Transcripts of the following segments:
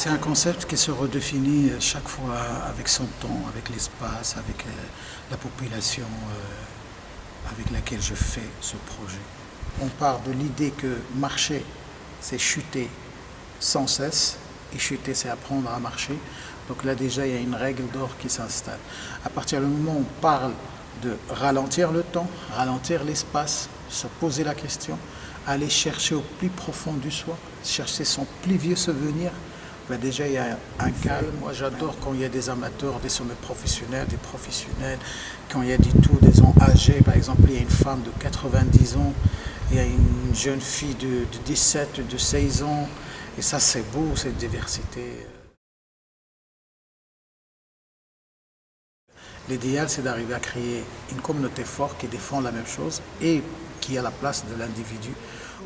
C'est un concept qui se redéfinit chaque fois avec son temps, avec l'espace, avec la population avec laquelle je fais ce projet. On part de l'idée que marcher, c'est chuter sans cesse, et chuter, c'est apprendre à marcher. Donc là déjà, il y a une règle d'or qui s'installe. À partir du moment où on parle de ralentir le temps, ralentir l'espace, se poser la question, aller chercher au plus profond du soi, chercher son plus vieux souvenir, ben déjà il y a un calme. Moi j'adore quand il y a des amateurs, des sommets professionnels, des professionnels, quand il y a du tout, des gens âgés. Par exemple, il y a une femme de 90 ans, il y a une jeune fille de 17, de 16 ans, et ça c'est beau, cette diversité. L'idéal, c'est d'arriver à créer une communauté forte qui défend la même chose et qui est à la place de l'individu.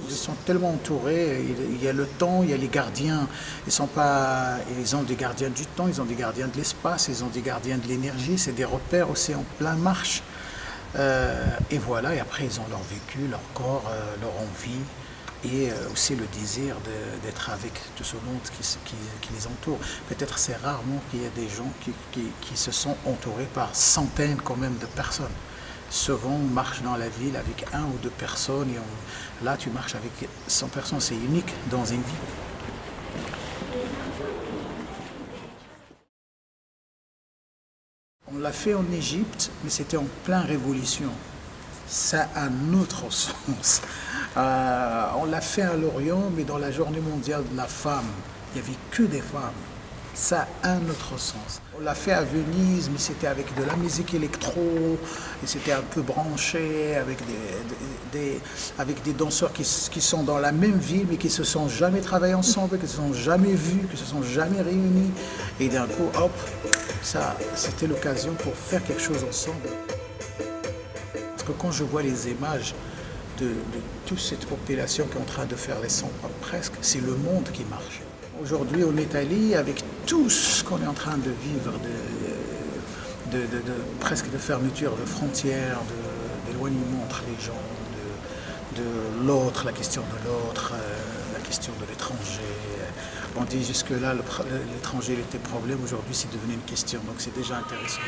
Ils sont tellement entourés, il y a le temps, il y a les gardiens. Ils ont des gardiens du temps, ils ont des gardiens de l'espace, ils ont des gardiens de l'énergie, c'est des repères aussi en pleine marche. Et voilà, et après ils ont leur vécu, leur corps, leur envie et aussi le désir d'être avec tout ce monde qui les entoure. Peut-être c'est rarement qu'il y a des gens qui se sont entourés par centaines quand même de personnes. Souvent on marche dans la ville avec 1 ou 2 personnes et là tu marches avec 100 personnes, c'est unique dans une vie. On l'a fait en Égypte, mais c'était en pleine révolution. Ça a un autre sens. On l'a fait à Lorient, mais dans la journée mondiale de la femme, il n'y avait que des femmes. Ça a un autre sens. On l'a fait à Venise, mais c'était avec de la musique électro, et c'était un peu branché, avec des danseurs qui sont dans la même ville, mais qui ne se sont jamais travaillés ensemble, qui ne se sont jamais vus, qui ne se sont jamais réunis. Et d'un coup, hop, ça, c'était l'occasion pour faire quelque chose ensemble. Parce que quand je vois les images de toute cette population qui est en train de faire les 100 pas presque, c'est le monde qui marche. Aujourd'hui en Italie, avec tout ce qu'on est en train de vivre, presque de fermeture de frontières, d'éloignement entre les gens, de l'autre, la question de l'autre, la question de l'étranger. On dit jusque-là, l'étranger était problème, aujourd'hui c'est devenu une question, donc c'est déjà intéressant.